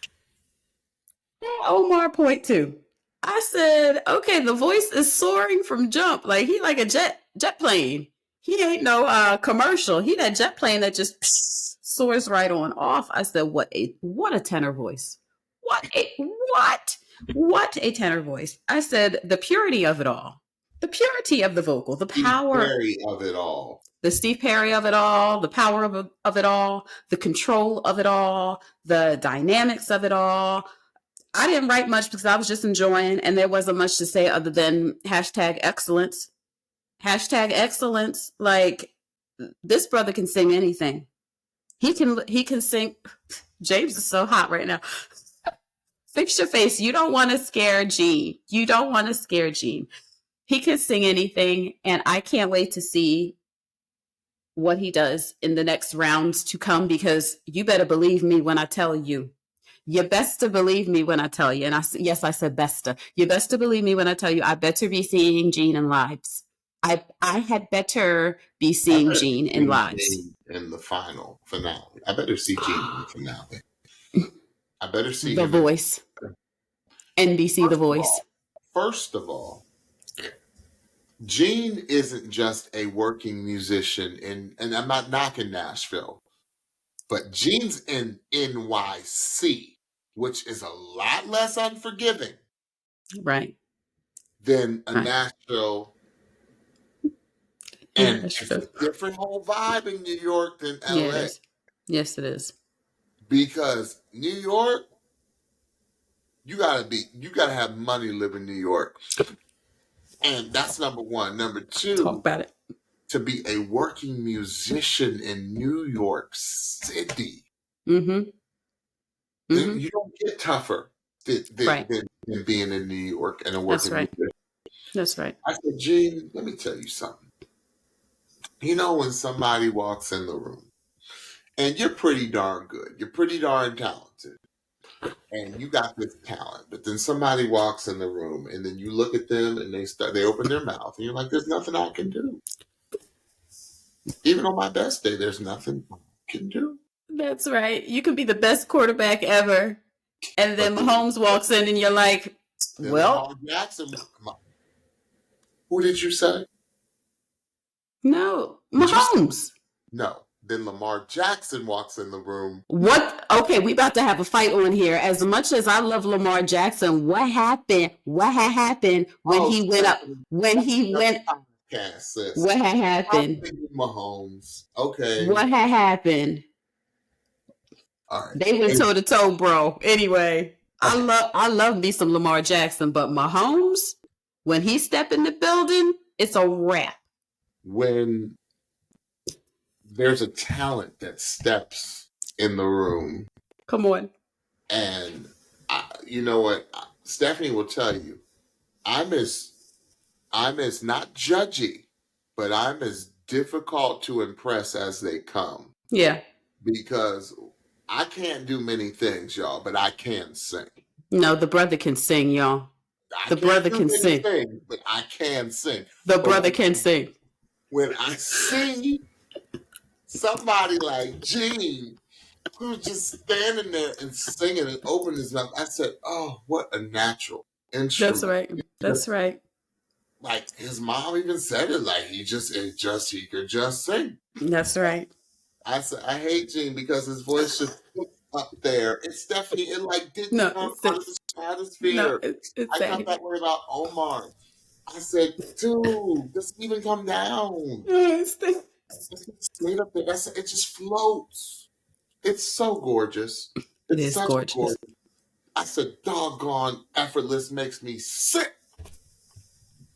Omar point two. I said, okay, the voice is soaring from jump. Like he like a jet plane. He ain't no commercial. He that jet plane that just soars right on off. I said, what a tenor voice. What a tenor voice. I said, the purity of it all. The purity of the vocal, the power of it all. The Steve Perry of it all, the power of it all, the control of it all, the dynamics of it all. I didn't write much because I was just enjoying, and there wasn't much to say other than #excellence. #excellence. Like, this brother can sing anything. He can sing. James is so hot right now. Fix your face. You don't want to scare Gene. You don't want to scare Gene. He can sing anything, and I can't wait to see what he does in the next rounds to come, because you better believe me when I tell you. You best to believe me when I tell you. And I said best to. You best to believe me when I tell you I better be seeing Gene in lives. I had better be seeing Gene in lives. In the finale. I better see Gene in the finale. I better see The Voice. NBC The Voice. First of all, Gene isn't just a working musician and I'm not knocking Nashville, but Gene's in NYC, which is a lot less unforgiving, right, than a Nashville. And it's a different whole vibe in New York than LA. Yes, it is. Because New York, you gotta have money to live in New York. And that's number one. Number two, talk about it. To be a working musician in New York City. Mm-hmm. You don't get tougher than being in New York and a working musician. That's right. I said, Gene, let me tell you something. You know, when somebody walks in the room and you're pretty darn good, you're pretty darn talented, and you got this talent, but then somebody walks in the room and then you look at them and they open their mouth and you're like, there's nothing I can do. Even on my best day, there's nothing I can do. That's right. You can be the best quarterback ever, and then Mahomes walks in and you're like, well, Lamar Jackson. Who did you say? No, Mahomes. No. Then Lamar Jackson walks in the room. What? Okay, we about to have a fight on here. As much as I love Lamar Jackson, what happened? What had happened when he went up? When he went? What had happened? Mahomes. Okay. What had happened? All right. They went toe to toe, bro. Anyway, I love me some Lamar Jackson, but Mahomes, when he step in the building, it's a wrap. When there's a talent that steps in the room. Come on. And you know what? Stephanie will tell you, I'm as not judgy, but I'm as difficult to impress as they come. Yeah. Because I can't do many things, y'all, but I can sing. No, the brother can sing, y'all. The brother can sing. But I can sing. The brother can sing. When I see somebody like Gene, who's just standing there and singing and opening his mouth, I said, oh, what a natural instrument. That's right. That's right. Like his mom even said it, like he could just sing. That's right. I said, I hate Gene because his voice just up there. It's Stephanie, it like didn't come out of the stratosphere. No, I got that way about Omar. I said, dude, doesn't even come down. It's straight up there. It just floats. It's so gorgeous. It is gorgeous. I said, doggone effortless makes me sick.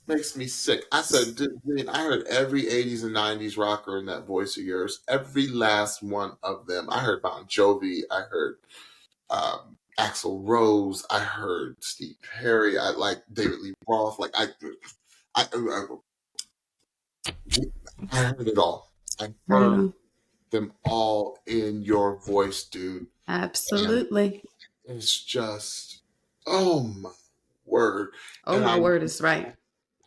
Makes me sick. I said, dude, I heard every 80s and 90s rocker in that voice of yours. Every last one of them. I heard Bon Jovi. I heard Axl Rose. I heard Steve Perry. I like David Lee Roth. Like I heard it all. I heard them all in your voice, dude. Absolutely. And it's just, oh my word. Oh, And my word is right.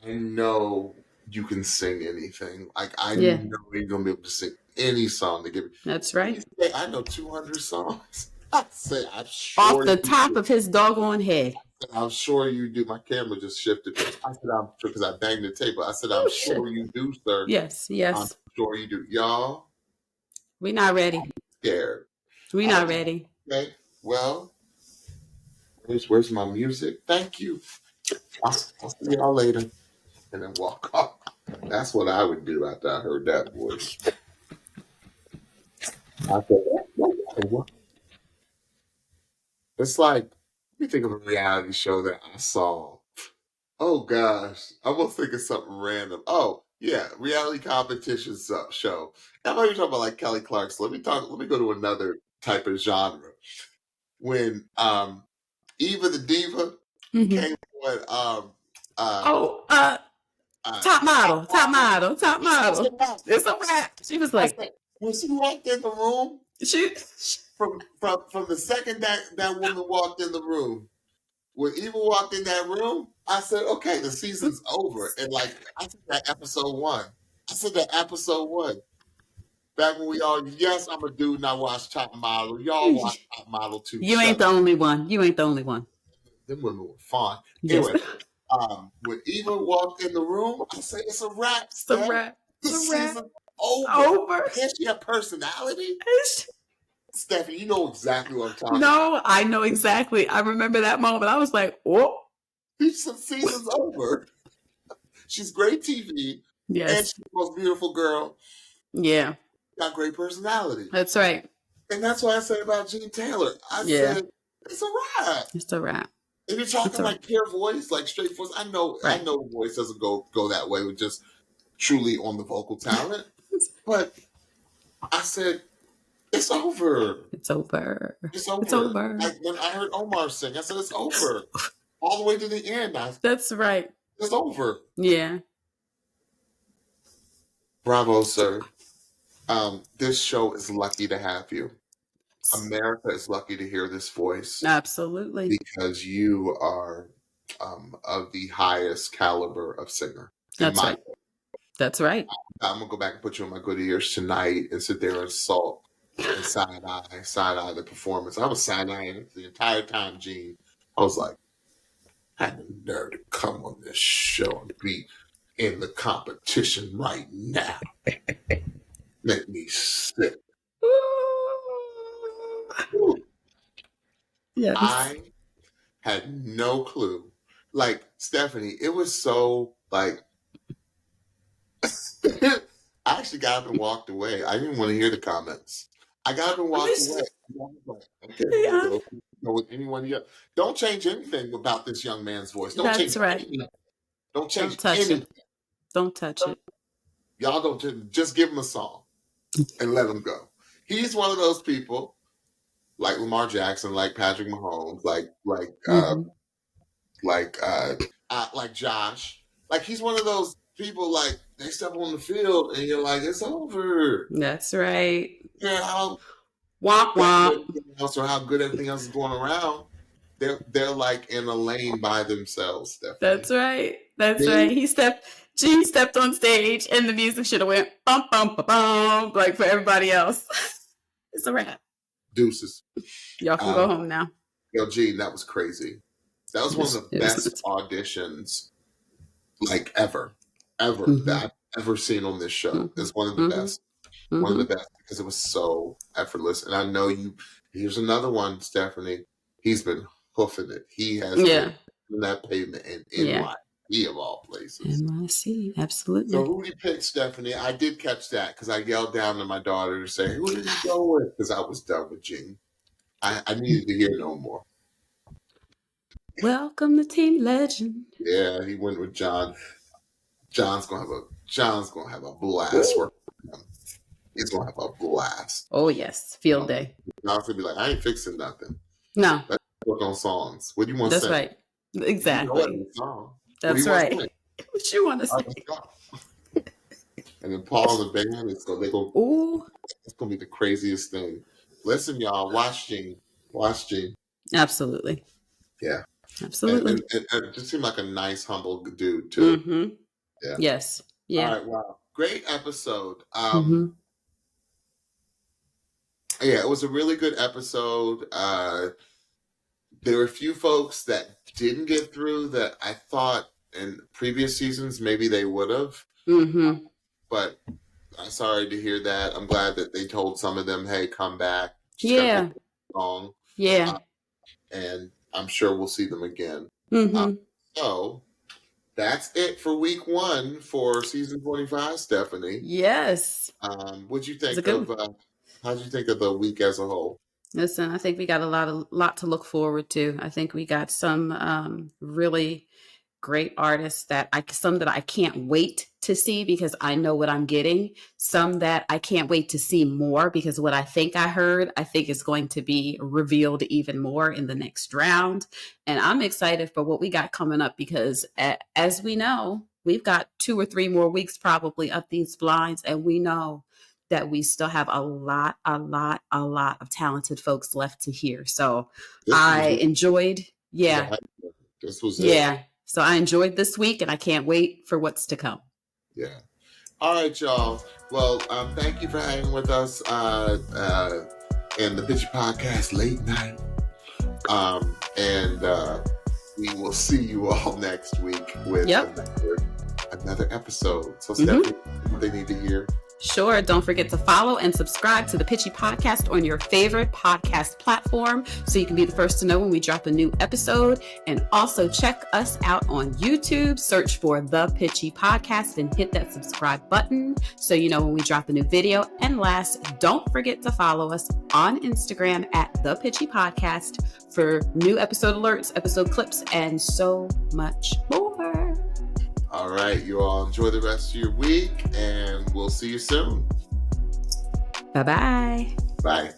I know you can sing anything. Like, I Yeah. know you're going to be able to sing any song to give me. That's right. You say, I know 200 songs. I say, I'm Off sure the you top do. of his doggone head. I'm sure you do. My camera just shifted. I said, I'm sure, because I banged the table. I said, I'm Oh, sure shit. you do, sir. Yes, I'm yes. sure you do. Y'all, We not ready. scared. We not ready. Okay, well, where's my music? Thank you. I'll see y'all later. And then walk off. That's what I would do after I heard that voice. I said, what? It's like, let me think of a reality show that I saw. Oh gosh, I'm gonna think of something random. Oh yeah, reality competition show. I'm not even talking about like Kelly Clarkson. Let me go to another type of genre. When Eva the Diva came with Top model. It's a wrap. She was I like, said, when she walked in the room, she from the second that woman walked in the room, when Eva walked in that room, I said, okay, the season's over. And like, I said that episode one. Back when we all, yes, I'm a dude and I watch Top Model. Y'all watch Top Model too. You ain't the only one. Them women were fun. Yes. Anyway, when Eva walked in the room, I said, it's a wrap, It's a Steph. wrap. The season's over. Can she have personality? Stephanie, you know exactly what I'm talking about. No, I know exactly. I remember that moment. I was like, oh. The season's over. She's great TV. Yes. And she's the most beautiful girl. Yeah. Got great personality. That's right. And that's what I said about Jean Taylor. I said, it's a wrap. It's a wrap. If you're talking like pure voice, like straight voice, I know the voice doesn't go that way with just truly on the vocal talent. But I said, it's over. It's over. It's over. It's over. Like when I heard Omar sing, I said, it's over. All the way to the end. That's right. It's over. Yeah. Bravo, sir. This show is lucky to have you. America is lucky to hear this voice. Absolutely. Because you are of the highest caliber of singer. That's right. That's right. I'm going to go back and put you in my good ears tonight and sit there and sulk and side-eye the performance. I was side-eyeing the entire time, Gene. I was like, I had the nerve to come on this show and be in the competition right now. Make me sick. Yes. I had no clue. Like, Stephanie, it was so, like, I actually got up and walked away. I didn't want to hear the comments. I got up and walked away. Okay, with anyone else. Don't change anything about this young man's voice. Don't change anything. Don't change anything. Don't touch it. Y'all don't just give him a song and let him go. He's one of those people, like Lamar Jackson, like Patrick Mahomes, like Josh. Like he's one of those people. Like they step on the field and you're like, it's over. That's right. Yeah, how womp womp. Or how good everything else is going around. They're like in a lane by themselves. Definitely. That's right. That's right. Gene stepped on stage and the music should have went bum bum bum bum like for everybody else. It's a wrap. Deuces. Y'all can go home now. Yo, Gene, that was crazy. That was one of the best auditions like ever that I've ever seen on this show. It's one of the best. One of the best because it was so effortless. And I know here's another one, Stephanie. He's been hoofing it. He has been in that pavement in NYC of all places. NYC, absolutely. So who did he pick, Stephanie? I did catch that because I yelled down to my daughter to say, who did he go with? Because I was done with Gene. I needed to hear no more. Welcome to Team Legend. Yeah, he went with John. John's gonna have a blast working with him. He's gonna have a blast. Oh yes, field day. John's gonna be like, I ain't fixing nothing. No. Let's work on songs. What do you want to say? That's right. Exactly. That's right. What you want to say? And then Paul and the band, it's gonna be the craziest thing. Listen, y'all, watch Gene. Absolutely. Yeah. Absolutely. And it just seemed like a nice, humble dude too. Mm-hmm. Yeah. Yes. All Yeah. right. Wow. Great episode. Mm-hmm. Yeah, it was a really good episode. There were a few folks that didn't get through that I thought in previous seasons maybe they would have. Mm-hmm. But I'm sorry to hear that. I'm glad that they told some of them, hey, come back. Just got Yeah. to long. Yeah. And I'm sure we'll see them again. Mm-hmm. So that's it for week 1 for season 25, Stephanie. Yes. What'd you think of how'd you think of the week as a whole? Listen, I think we got a lot to look forward to. I think we got some really great artists some that I can't wait to see because I know what I'm getting. Some that I can't wait to see more because what I think I heard, I think is going to be revealed even more in the next round. And I'm excited for what we got coming up because as we know, we've got 2 or 3 more weeks probably of these blinds, and we know that we still have a lot of talented folks left to hear. So I enjoyed, yeah. This was yeah. it. So I enjoyed this week and I can't wait for what's to come. Yeah. All right, y'all. Well, thank you for hanging with us in the Pitchy Podcast late night. And we will see you all next week with another episode. So, Stephanie, what they need to hear? Sure. Don't forget to follow and subscribe to the Pitchy Podcast on your favorite podcast platform so you can be the first to know when we drop a new episode. And also check us out on YouTube. Search for The Pitchy Podcast and hit that subscribe button so you know when we drop a new video. And last, don't forget to follow us on Instagram at The Pitchy Podcast for new episode alerts, episode clips, and so much more. All right, you all enjoy the rest of your week, and we'll see you soon. Bye-bye. Bye.